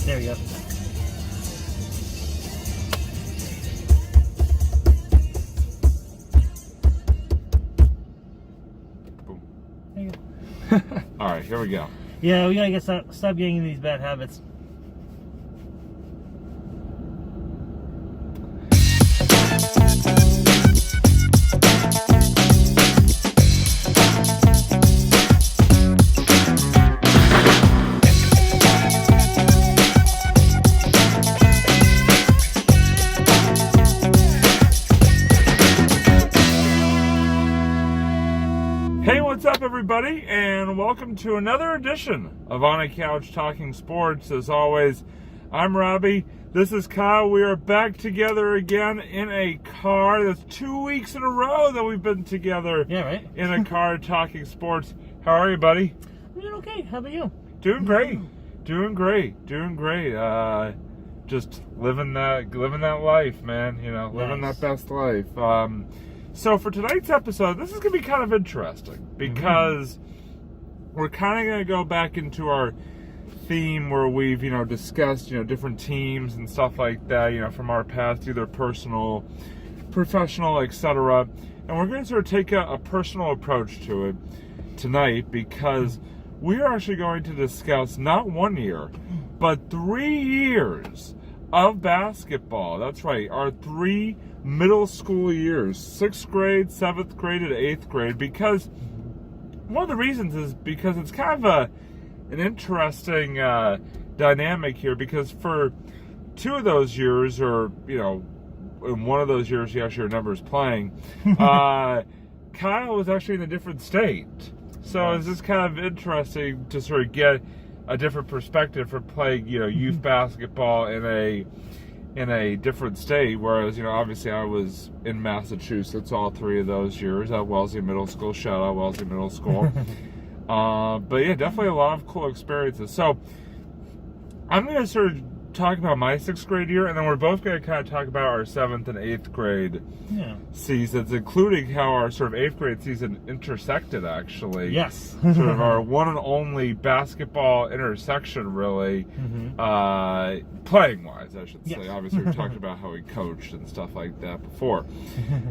There we go. Boom. There you go. All right, here we go. Yeah, we gotta stop getting in these bad habits. Hey, what's up, everybody, and welcome to another edition of On a Couch Talking Sports. As always, I'm Robbie. This is Kyle. We are back together again in a car. That's 2 weeks in a row that we've been together. Yeah, right? In a car talking sports. How are you, buddy? I'm doing okay. How about you? Doing great. Doing great. Just living that life, man. You know, living Nice. that best life. So for tonight's episode, this is going to be kind of interesting because we're kind of going to go back into our theme where we've, discussed, different teams and stuff like that, from our past, either personal, professional, etc. And we're going to sort of take a personal approach to it tonight because we are actually going to discuss not 1 year, but 3 years of basketball. That's right, our 3 middle school years, 6th grade, 7th grade, and 8th grade, because one of the reasons is because it's kind of an interesting dynamic here, because for 2 of those years, or, in one of those years you actually remember us playing, Kyle was actually in a different state. So it's just kind of interesting to sort of get a different perspective for playing, youth basketball in a different state, whereas, obviously I was in Massachusetts all 3 of those years at Wellesley Middle School. Shout out Wellesley Middle School. But yeah, definitely a lot of cool experiences. So I'm going to sort of talk about my 6th grade year, and then we're both going to kind of talk about our 7th and 8th grade seasons, including how our sort of 8th grade season intersected, actually. Yes. Sort of our one and only basketball intersection, really, playing-wise, I should say. Yes. Obviously, we talked about how we coached and stuff like that before.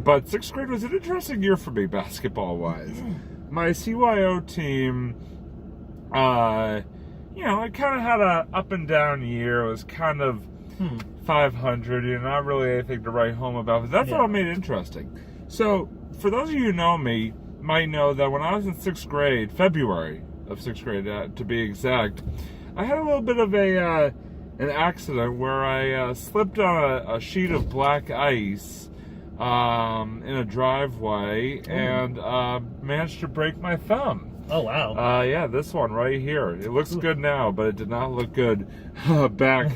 But 6th grade was an interesting year for me, basketball-wise. My CYO team, it kind of had a up and down year. It was kind of 500, not really anything to write home about. But that's what made it interesting. So, for those of you who know me, might know that when I was in 6th grade, February of 6th grade to be exact, I had a little bit of an accident where I slipped on a sheet of black ice in a driveway and managed to break my thumb. Oh, wow. Yeah, this one right here. It looks good now, but it did not look good back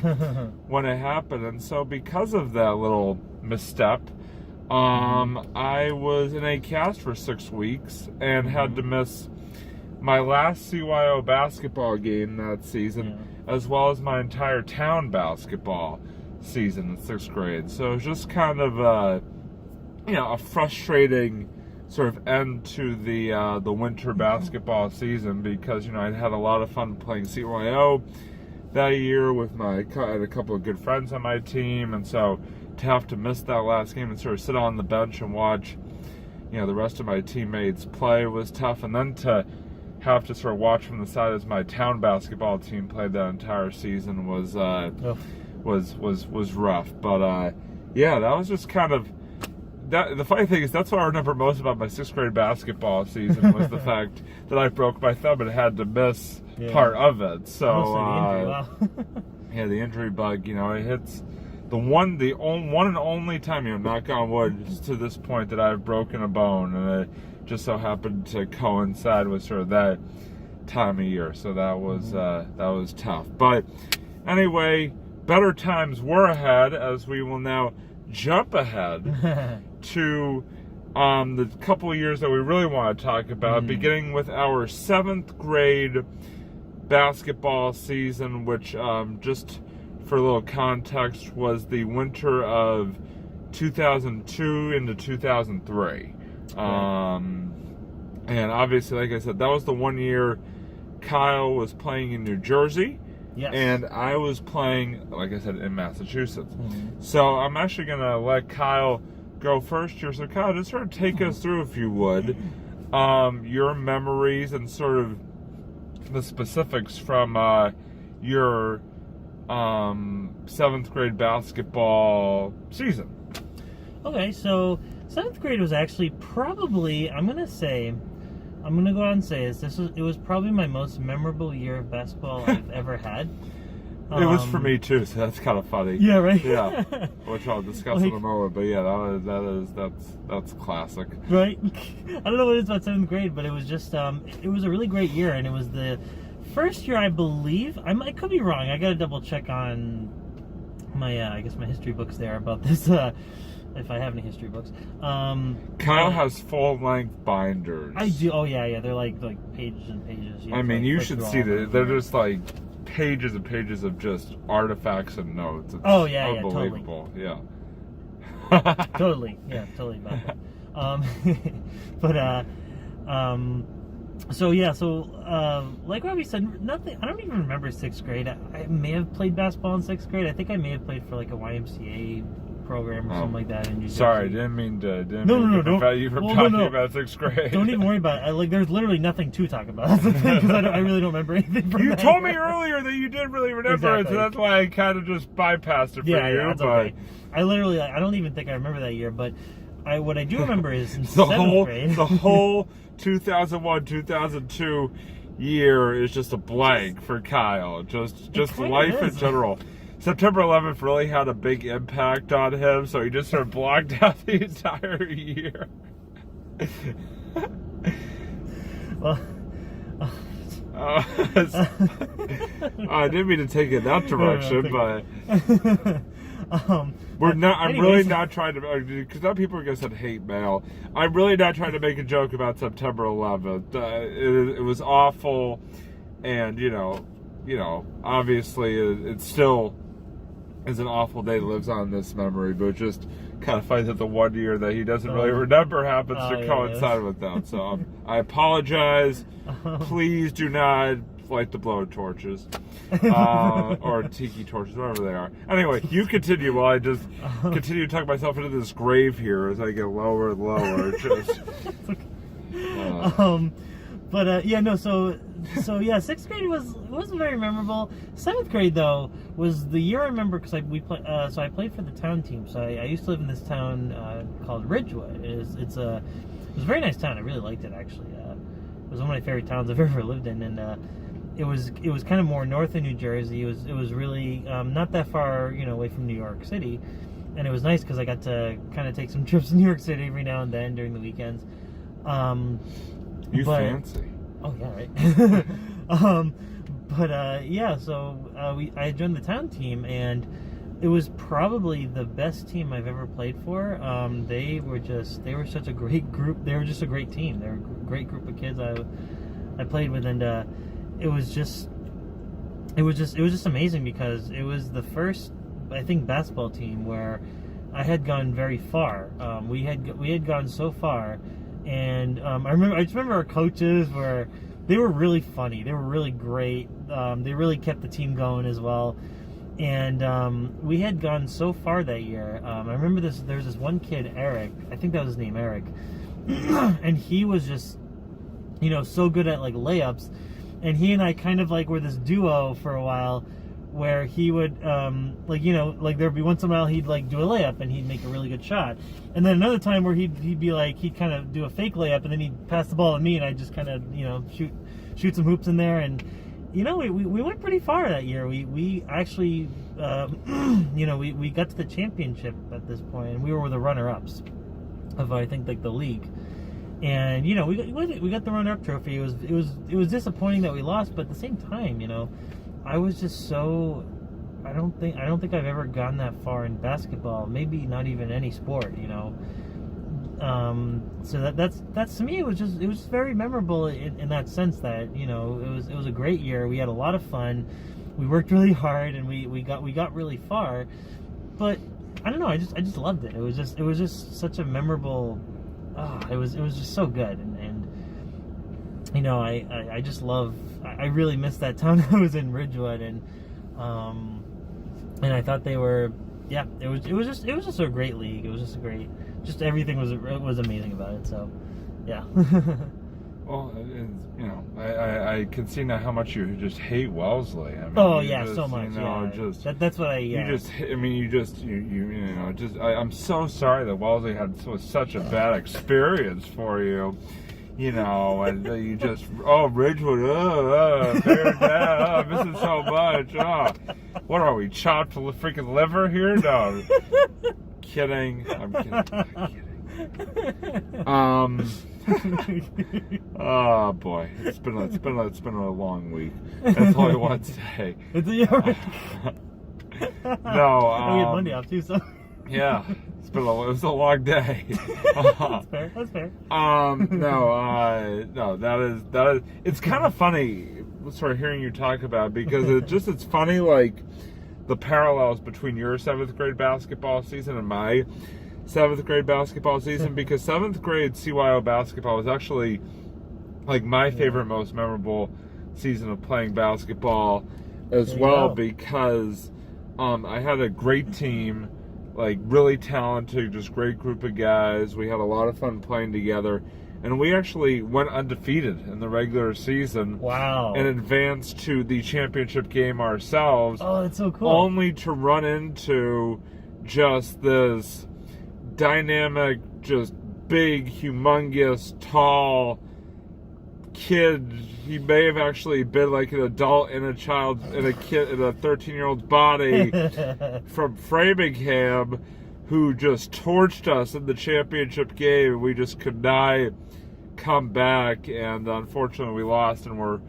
when it happened. And so because of that little misstep, I was in a cast for 6 weeks and had to miss my last CYO basketball game that season, as well as my entire town basketball season in 6th grade. So it was just kind of a frustrating sort of end to the winter basketball season, because I'd had a lot of fun playing CYO that year with I had a couple of good friends on my team, and so to have to miss that last game and sort of sit on the bench and watch the rest of my teammates play was tough, and then to have to sort of watch from the side as my town basketball team played that entire season was rough. But yeah, that was just kind of the funny thing is, that's what I remember most about my 6th grade basketball season was the fact that I broke my thumb and had to miss part of it. So, the injury bug, it hits the one and only time, knock on wood, to this point that I've broken a bone, and it just so happened to coincide with sort of that time of year. So that was tough. But anyway, better times were ahead, as we will now jump ahead to the couple of years that we really want to talk about, beginning with our 7th grade basketball season, which, just for a little context, was the winter of 2002 into 2003. And obviously, like I said, that was the 1 year Kyle was playing in New Jersey, Yes. And I was playing, like I said, in Massachusetts. Mm-hmm. So I'm actually going to let Kyle go first here. So Kyle, just sort of take us through, if you would, your memories and sort of the specifics from your 7th grade basketball season. Okay, so 7th grade was actually probably, I'm gonna go out and say it was probably my most memorable year of basketball I've ever had. It was for me too, so that's kind of funny. Yeah, right. Yeah, which I'll discuss in a moment. But yeah, that's classic. Right. I don't know what it is about 7th grade, but it was just it was a really great year, and it was the first year, I believe. I could be wrong. I got to double check on my I guess my history books there about this. If I have any history books. Kyle has full-length binders. I do. Oh yeah. They're like pages and pages. I mean, you should see that. They're just like pages and pages of just artifacts and notes. It's unbelievable. Yeah. Totally. Totally about that. Like Robbie said, nothing. I don't even remember 6th grade. I may have played basketball in 6th grade. I think I may have played for like a YMCA program or something like that in New Jersey. Sorry, didn't mean to. No. You were talking about 6th grade. Don't even worry about it. There's literally nothing to talk about. That's the thing, because I really don't remember anything from You told me earlier that you did really remember it, so that's why I kind of just bypassed it for you. Yeah, that's okay. I don't even think I remember that year, but what I do remember is in the 7th grade. The whole 2001-2002 year is just a blank for Kyle. Just life in general. September 11th really had a big impact on him, so he just sort of blocked out the entire year. Well, I didn't mean to take it that direction, but we're not. I'm really not trying to, because now people are going to send hate mail. I'm really not trying to make a joke about September 11th. It was awful, and obviously it still is an awful day that lives on this memory, but just kind of funny that the one year that he doesn't really remember happens to coincide with that. So I apologize. Please do not light the blow torches or tiki torches, whatever they are. Anyway, you continue while I just continue to talk myself into this grave here as I get lower and lower. Just. So 6th grade wasn't very memorable. 7th grade though was the year I remember because I played for the town team. So I used to live in this town called Ridgewood. It was a very nice town. I really liked it actually. It was one of my favorite towns I've ever lived in, and it was kind of more north of New Jersey. It was really not that far away from New York City, and it was nice because I got to kind of take some trips to New York City every now and then during the weekends. Fancy. Oh yeah, right. I joined the town team, and it was probably the best team I've ever played for. They were such a great group. They were just a great team. They were a great group of kids I played with, and it was just amazing because it was the first, I think, basketball team where I had gone very far. We had gone so far. And I just remember our coaches they were really funny. They were really great. They really kept the team going as well. And we had gone so far that year. I remember there was this one kid, Eric. I think that was his name, Eric. And he was just, so good at layups. And he and I kind of were this duo for a while, where he would there'd be once in a while he'd do a layup and he'd make a really good shot, and then another time where he'd kind of do a fake layup and then he'd pass the ball to me and I'd just kind of shoot some hoops in there, and we went pretty far that year. We actually we got to the championship at this point, and we were the runner-ups of I think the league. And we got the runner-up trophy. It was disappointing that we lost, but at the same time, I was just so. I don't think I've ever gone that far in basketball. Maybe not even any sport, So that's to me. It was just very memorable in that sense that it was a great year. We had a lot of fun. We worked really hard, and we got really far. But I don't know. I just loved it. It was just such a memorable. It was just so good, and I just love. I really missed that town. I was in Ridgewood, and I thought they were, yeah, it was just a great league. It was just just everything was amazing about it. So, yeah. Well, I can see now how much you just hate Wellesley. I mean, so much. That's what I. Yeah. I'm so sorry that Wellesley had such a bad experience for you. And you just, Ridgewood, bear down, miss it so much. What are we, chopped freaking liver here? No, kidding. I'm kidding. Oh boy, it's been a long week. That's all I want to say. No, we had Monday off too, so yeah, it was a long day. That's fair. No, that is. It's kind of funny, sort of hearing you talk about it, because it's funny, like the parallels between your 7th grade basketball season and my 7th grade basketball season, because 7th grade CYO basketball was actually like my favorite, most memorable season of playing basketball as well, because I had a great team, like really talented, just great group of guys. We had a lot of fun playing together, and we actually went undefeated in the regular season. Wow. And advanced to the championship game ourselves. Oh, that's so cool. Only to run into just this dynamic, just big, humongous, tall kid. He may have actually been like an adult in a 13-year-old's body from Framingham, who just torched us in the championship game. We just could not come back, and unfortunately we lost and we're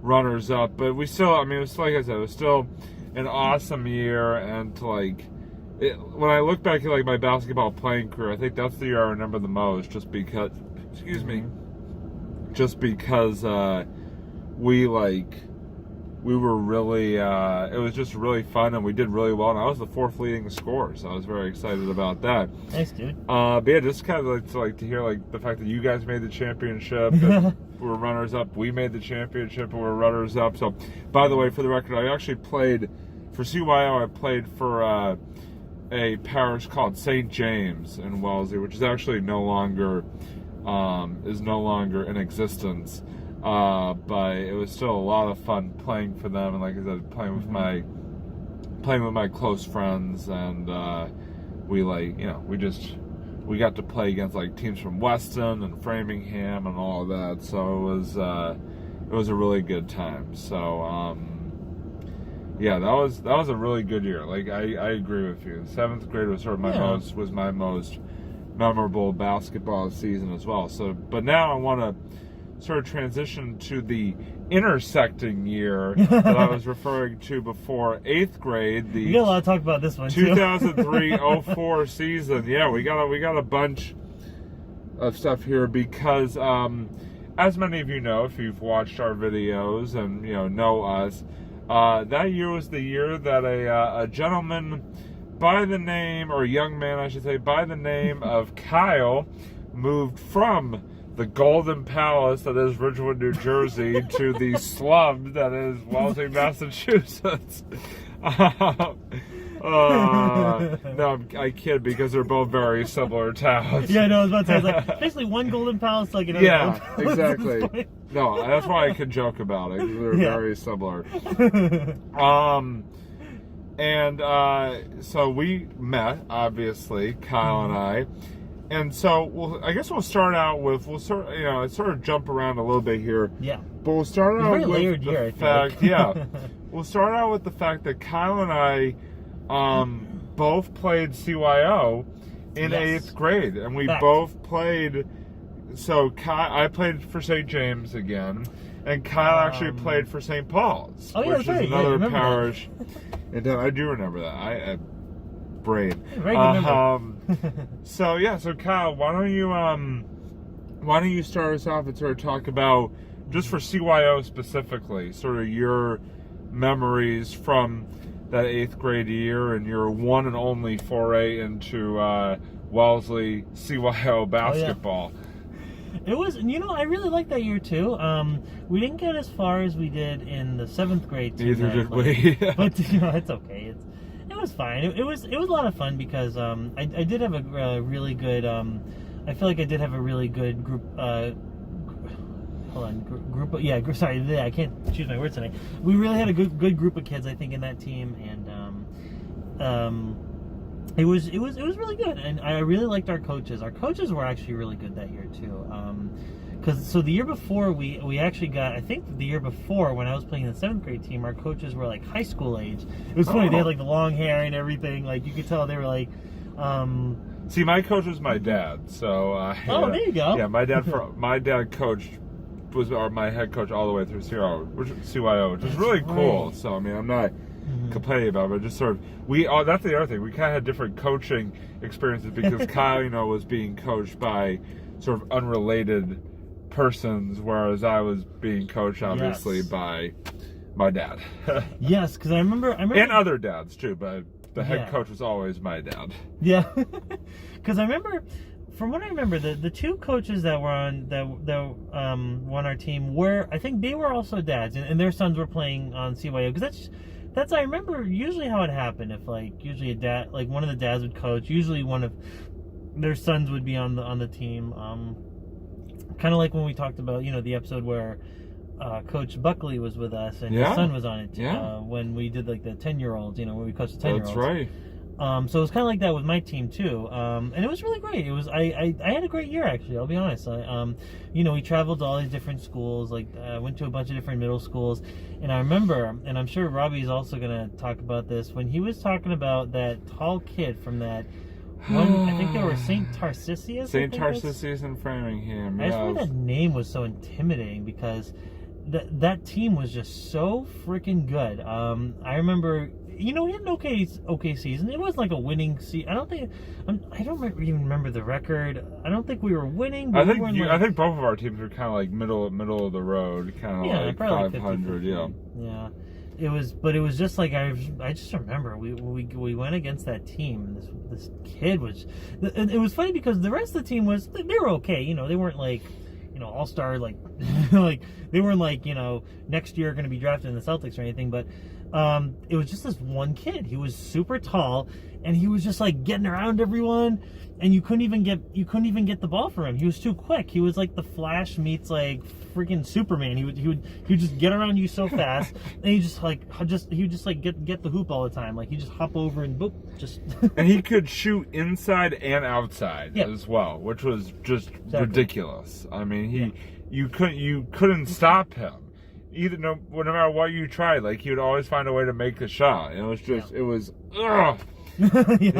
runners up. But we still, it was, like I said, it was still an awesome year. And when I look back at like my basketball playing career, I think that's the year I remember the most, just because we were really, it was just really fun, and we did really well, and I was the 4th leading scorer, so I was very excited about that. Nice, dude. But yeah, just kind of like to hear like the fact that you guys made the championship, and we were runners up. We made the championship, and we were runners up. So, by the way, for the record, I actually played for CYO. I played for a parish called St. James in Wellesley, which is actually no longer in existence. But it was still a lot of fun playing for them, and like I said, playing with my close friends, and we got to play against like teams from Weston and Framingham and all of that. So it was a really good time. So yeah, that was a really good year. Like I agree with you. 7th grade was sort of my most memorable basketball season as well. So, but now I want to sort of transition to the intersecting year that I was referring to before, 8th grade. We got a lot to talk about this one, 2003-04 season. Yeah, we got a bunch of stuff here because, as many of you know, if you've watched our videos and know us, that year was the year that a gentleman by the name, or a young man, I should say, by the name of Kyle, moved from the Golden Palace that is Ridgewood, New Jersey, to the slum that is Wellesley, Massachusetts. No, I kid, because they're both very similar towns. Yeah, no, I was about to say, it's like basically one Golden Palace, like another. Yeah, exactly. No, that's why I can joke about it, because they're very similar. So we met, obviously, Kyle and I. And so, I guess we'll start out with, sort of jump around a little bit here. Yeah. But we'll start out with the fact, we'll start out with the fact that Kyle and I both played CYO in 8th grade. And we both played, so I played for St. James again, and Kyle actually played for St. Paul's, which is another parish. And I do remember that. Brain. So Kyle, why don't you start us off and sort of talk about, just for CYO specifically, sort of your memories from that 8th grade year and your one and only foray into Wellesley CYO basketball. It was, I really liked that year too. We didn't get as far as we did in the 7th grade team. Neither did we. But it's okay. It was fine. It was a lot of fun because I did have a really good. I feel like I did have a really good group. Sorry, I can't choose my words tonight. We really had a good group of kids, I think, in that team, and it was really good, and I really liked our coaches. Our coaches were actually really good that year too. Because the year before we actually got, I think the year before when I was playing the 7th grade team, our coaches were like high school age. It was funny. They had like the long hair and everything. Like you could tell they were like. See, my coach was my dad, so. There you go. Yeah, my dad coached. Was my head coach all the way through CYO, which is really cool. So I mean, I'm not complaining about it, but just sort of that's the other thing. We kind of had different coaching experiences because Kyle, was being coached by sort of unrelated persons, whereas I was being coached obviously by my dad. Yes, because I remember, and other dads too, but the head coach was always my dad. Yeah, because I remember. From what I remember, the two coaches that were on on our team I think they were also dads, and their sons were playing on CYO. Because that's I remember usually how it happened. If usually a dad, like one of the dads would coach, usually one of their sons would be on the team. Kind of like when we talked about the episode where Coach Buckley was with us and his son was on it. When we did like the 10-year-olds, when we coached the 10-year-olds. That's right. So it was kind of like that with my team too, and it was really great. It was I had a great year actually. I'll be honest. We traveled to all these different schools. Like I went to a bunch of different middle schools, and I remember, and I'm sure Robbie's also gonna talk about this when he was talking about that tall kid from that one. I think they were St. Tarcisius. St. Tarcisius in Framingham. I just remember that name was so intimidating because that team was just so freaking good. I remember. We had an okay season. It wasn't like a winning season. I don't even remember the record. I don't think we were winning. But I think both of our teams were kind of like middle of the road, kind of like 500. Yeah. It was just like I just remember we went against that team. And this kid was. It was funny because the rest of the team they were okay. They weren't like. All-star like they weren't like next year going to be drafted in the Celtics or anything, but it was just this one kid. He was super tall and he was just like getting around everyone, and you couldn't even get the ball for him. He was too quick. He was like the Flash meets like freaking Superman. He would just get around you so fast, and he would just get the hoop all the time. Like he just hop over and boop, just. And he could shoot inside and outside as well, which was just ridiculous. I mean, you couldn't stop him. No matter what you tried, like he would always find a way to make a shot. And it was just it was ugh. He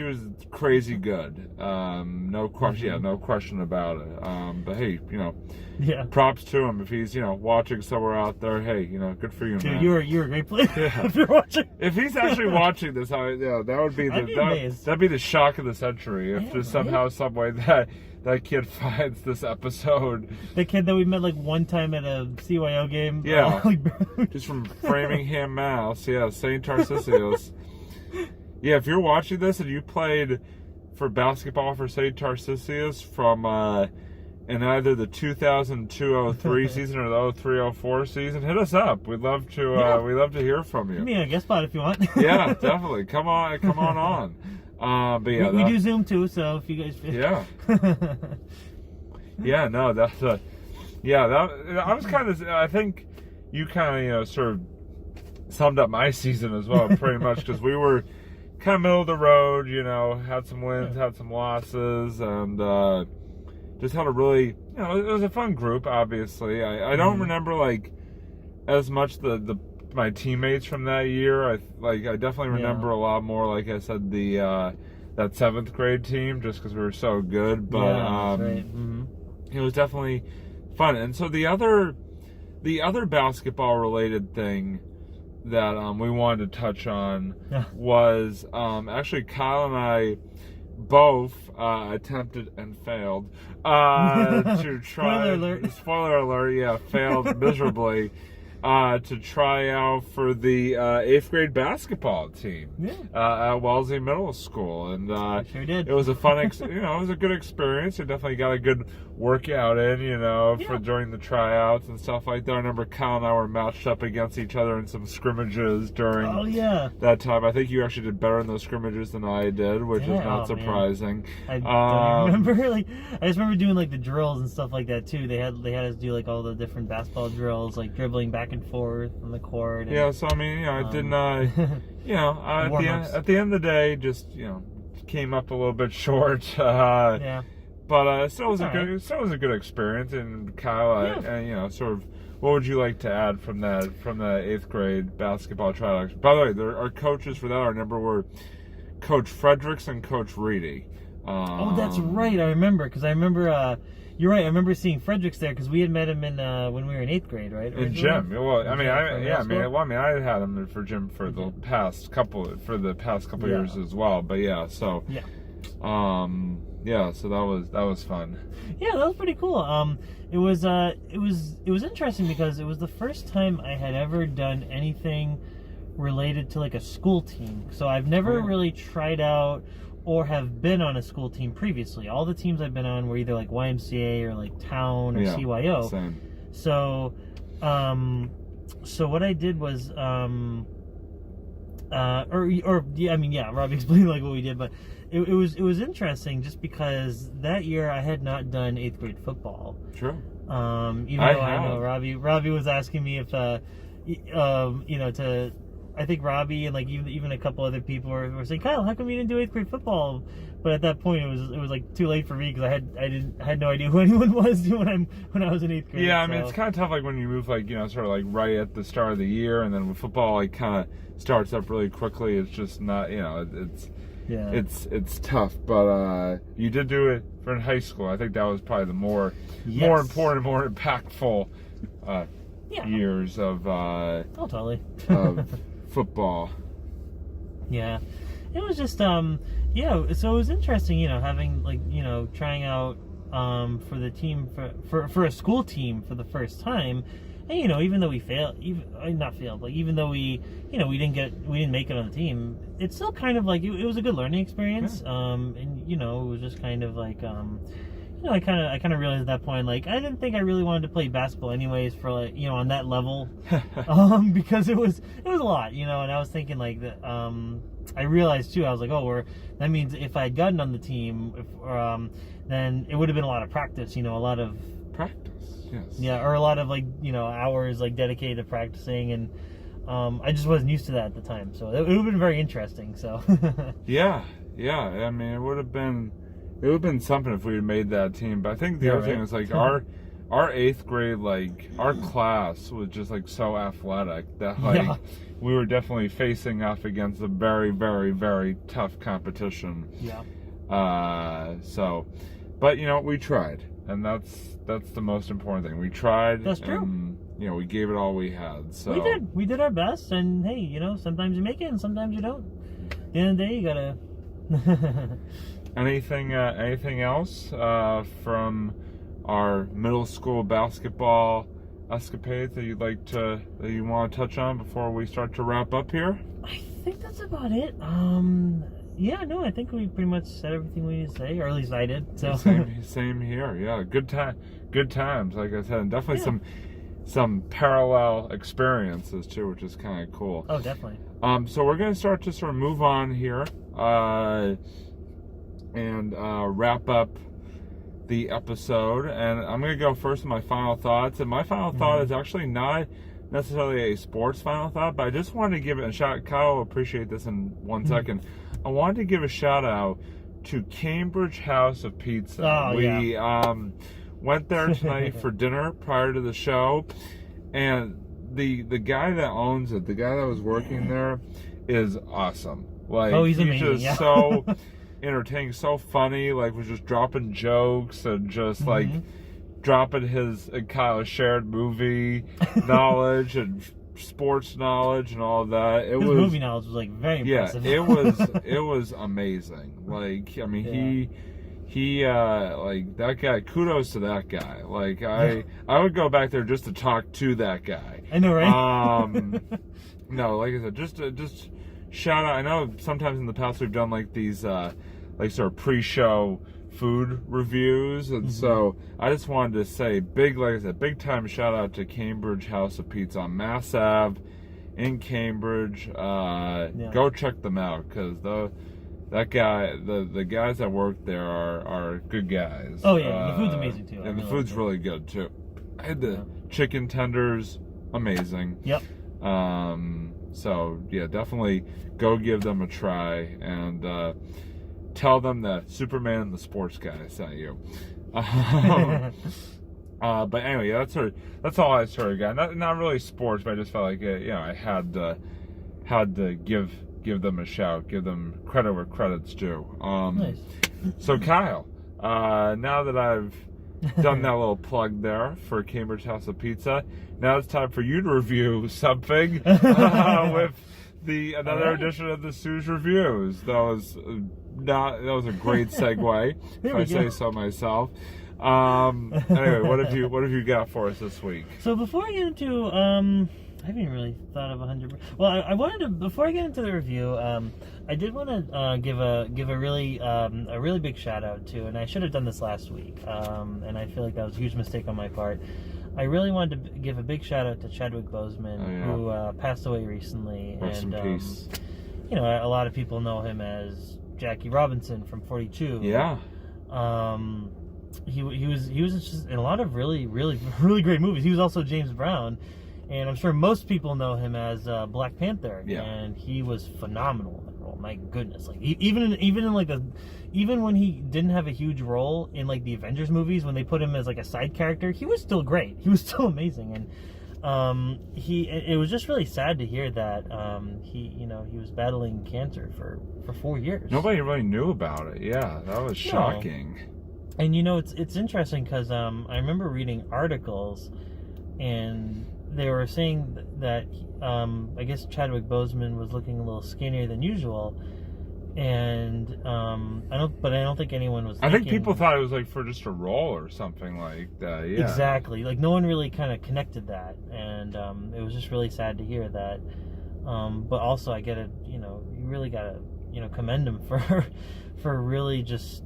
was crazy good. No question. No question about it. But hey, props to him if he's watching somewhere out there. Hey, good for you, man. You're a great player. If you're watching, if he's actually watching this, that would be that'd be the shock of the century. If there's somehow, some way that kid finds this episode. The kid that we met like one time at a CYO game. Yeah, he's from Framingham, Mass. Yeah, St. Tarcisius. Yeah, if you're watching this and you played for basketball for St. Tarcisius from in either the 2002-03 season or the 03-04 season, hit us up. We'd love to hear from you. Give me a guest spot if you want. Yeah, definitely. Come on. But yeah, we do Zoom too, so if you guys. Yeah. Yeah, no, that's I was kind of. I think you kind of sort of summed up my season as well, pretty much, because we were kind of middle of the road. Had some wins, had some losses, and just had a really, it was a fun group. Obviously, I don't remember like as much my teammates from that year. I definitely remember a lot more. Like I said, that 7th grade team, just because we were so good. But that's right. It was definitely fun. And so the other basketball related thing that we wanted to touch on was actually Kyle and I both attempted and failed to try. Spoiler alert. Spoiler alert! Yeah, failed miserably. to try out for the 8th grade basketball team at Wellesley Middle School, and sure did. It was a fun, it was a good experience. I definitely got a good workout in, for during the tryouts and stuff like that. I remember Kyle and I were matched up against each other in some scrimmages during that time. I think you actually did better in those scrimmages than I did, which is not surprising. I don't remember. I just remember doing the drills and stuff like that too. They had us do all the different basketball drills, dribbling back and forth on the court. And, so I mean, I didn't, at the end of the day, just came up a little bit short. But still was a good experience. And Kyle, sort of, what would you like to add from the 8th grade basketball tryout? By the way, our coaches for that, I remember, were Coach Fredericks and Coach Reedy. That's right. I remember, because you're right. I remember seeing Fredericks there because we had met him in when we were in 8th grade, right? In gym. Well, I had him for gym for the past couple years as well. But so that was fun. Yeah, that was pretty cool. It was interesting because it was the first time I had ever done anything related to a school team. So I've never really tried out or have been on a school team previously. All the teams I've been on were either YMCA or town or CYO. Same. So, so what I did was, Robbie explained what we did, but it was interesting just because that year I had not done 8th grade football. Sure. Even though I know Robbie was asking me if, I think Robbie and even a couple other people were saying, Kyle, how come you didn't do 8th grade football? But at that point, it was too late for me because I had no idea who anyone was when I was in 8th grade. Yeah, I mean, it's kind of tough when you move right at the start of the year, and then when football kind of starts up really quickly. It's just not it's tough. But you did do it for in high school. I think that was probably the more important, more impactful years of totally of football. Yeah, it was just so it was interesting, having trying out for the team for a school team for the first time, and even though we failed, even though we didn't make it on the team, it's still kind of it was a good learning experience. And it was just kind of I kind of realized at that point, I didn't think I really wanted to play basketball anyways for on that level, because it was a lot, and I was thinking I realized too, I was that means if I had gotten on the team, then it would have been a lot of practice, a lot of practice, yes, or a lot of hours dedicated to practicing, and I just wasn't used to that at the time, so it would have been very interesting. So yeah, I mean, it would have been something if we had made that team. But I think the other thing is our 8th grade, our class was just so athletic that we were definitely facing off against a very, very, very tough competition. But we tried, and that's the most important thing. We tried. That's true. And, we gave it all we had. So we did our best, and hey, sometimes you make it and sometimes you don't. At the end of the day, you gotta Anything else from our middle school basketball escapades that you want to touch on before we start to wrap up here? I think that's about it. I think we pretty much said everything we need to say, or at least I did. So same here. Yeah, good times. Like I said, and definitely some parallel experiences too, which is kind of cool. Oh, definitely. So we're gonna start to sort of move on here. And wrap up the episode, and I'm going to go first with my final thoughts. And my final thought is actually not necessarily a sports final thought, but I just wanted to give it a shout. Kyle will appreciate this in 1 second. I wanted to give a shout out to Cambridge House of Pizza. We went there tonight for dinner prior to the show, and the guy that owns it, the guy that was working there, is awesome. He's amazing. Just so entertaining, so funny, was just dropping jokes and just dropping his and Kyle's shared movie knowledge and sports knowledge and all of that. His movie knowledge was very impressive. It was amazing. he like that guy. Kudos to that guy. Like I would go back there just to talk to that guy. I know, right? No, like I said, just shout out. I know sometimes in the past we've done like these like sort of pre-show food reviews, and so I just wanted to say like I said, big time shout out to Cambridge House of Pizza on Mass Ave in Cambridge. Go check them out, because the guys that work there are good guys. Oh yeah, the food's amazing too. And the food's really good too. I had the chicken tenders, amazing. Yep. So yeah, definitely go give them a try, and tell them that Superman and the Sports Guy sent you. But anyway, that's all I sort of got. Not really sports, but I just felt like I had to give them a shout, give them credit where credit's due. Nice. So Kyle, now that I've done that little plug there for Cambridge House of Pizza, now it's time for you to review something with another edition of the Sue's Reviews. That was a great segue, if I say so myself. Anyway, what have you got for us this week? So before I get into I haven't really thought of 100. Well, I wanted to, before I get into the review, I did want to give a really big shout out to, and I should have done this last week, and I feel like that was a huge mistake on my part. I really wanted to give a big shout out to Chadwick Boseman, who passed away recently. Rest in peace. You know, a lot of people know him as Jackie Robinson from 42. Yeah. He was just in a lot of really great movies. He was also James Brown, and I'm sure most people know him as Black Panther. Yeah. And he was phenomenal in that role. My goodness, like even when he didn't have a huge role in like the Avengers movies, when they put him as like a side character, he was still great. He was still amazing, and it was just really sad to hear that he was battling cancer for 4 years. Nobody really knew about it. Yeah, that was shocking. No. And it's interesting because I remember reading articles, and they were saying that I guess Chadwick Boseman was looking a little skinnier than usual, and I don't think anyone was. I think people thought it was like for just a role or something like that. Yeah, exactly. Like no one really kind of connected that, and it was just really sad to hear that. But also, I get it. You really gotta commend him for really just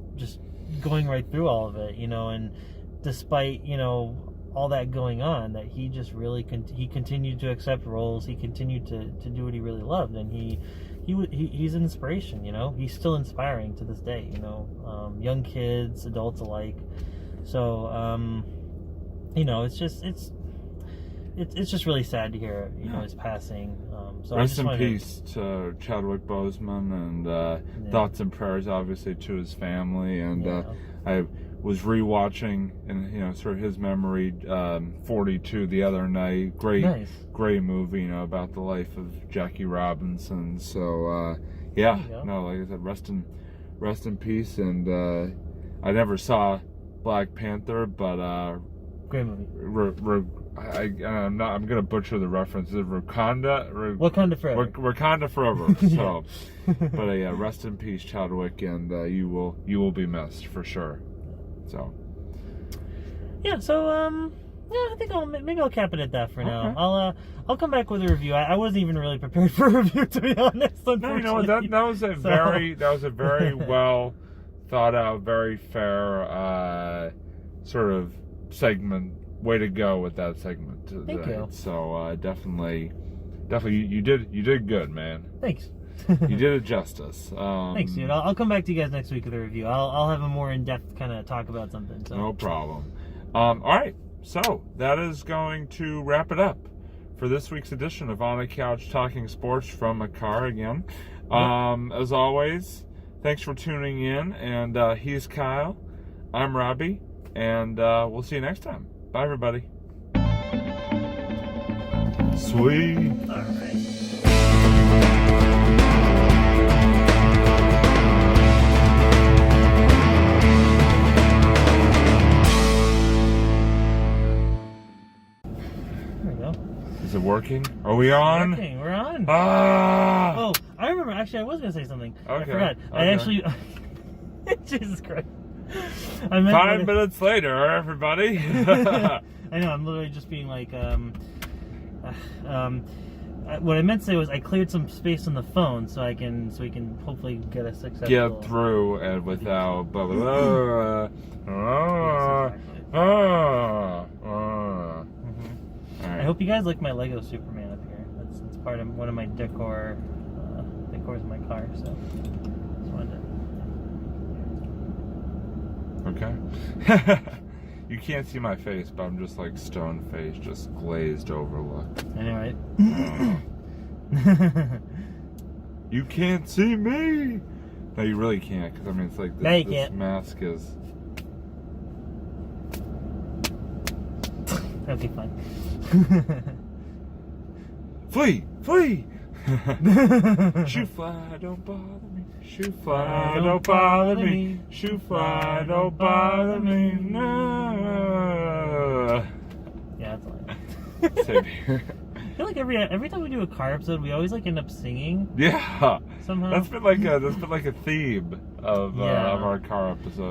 going right through all of it. And despite all that going on, that he just really he continued to accept roles. He continued to do what he really loved, and he's an inspiration. He's still inspiring to this day. Young kids, adults alike. So it's just really sad to hear his passing. So rest in peace to Chadwick Boseman, and thoughts and prayers obviously to his family. And I was rewatching and sort of his memory 42 the other night. Great movie, about the life of Jackie Robinson. So like I said, rest in peace. And I never saw Black Panther, but great movie. I'm gonna butcher the reference. Is it Wakanda Forever? Wakanda Forever. So, but rest in peace, Chadwick, and you will be missed for sure. So, So I think maybe I'll cap it at that for now. I'll come back with a review. I wasn't even really prepared for a review, to be honest. No, you know what? That was a very well thought out, very fair sort of segment. Way to go with that segment today. Thank you. So definitely you did good, man. Thanks. You did it justice. Thanks, dude. I'll come back to you guys next week with a review. I'll have a more in-depth kind of talk about something. So. No problem. All right, so that is going to wrap it up for this week's edition of On a Couch Talking Sports from a car again. As always, thanks for tuning in, and he's Kyle. I'm Robbie, and we'll see you next time. Bye, everybody. Sweet. All right. There we go. Is it working? Are we on? It's working. We're on. Ah! Oh, I remember. Actually, I was going to say something. Okay. I forgot. Okay. I actually... Jesus Christ. I meant 5 minutes later, everybody. I know, I'm literally just being like, what I meant to say was I cleared some space on the phone so we can hopefully get a successful... Get through and without blah, blah, blah. Yes, All right. I hope you guys like my Lego Superman up here. It's part of one of my decors in my car, so just wanted to... Okay. You can't see my face, but I'm just like stone faced, just glazed over look. I know, right? You can't see me! No, you really can't, because I mean, it's like this, No, you this can't. mask is... Okay, fine. Flee! Flee! Shoe fly, don't bother me. Shoe fly, don't bother me. Shoe fly, don't bother me. No. Yeah, that's all I know. Same here. I feel like every time we do a car episode, we always like end up singing Yeah. somehow. That's been like a theme of our car episode.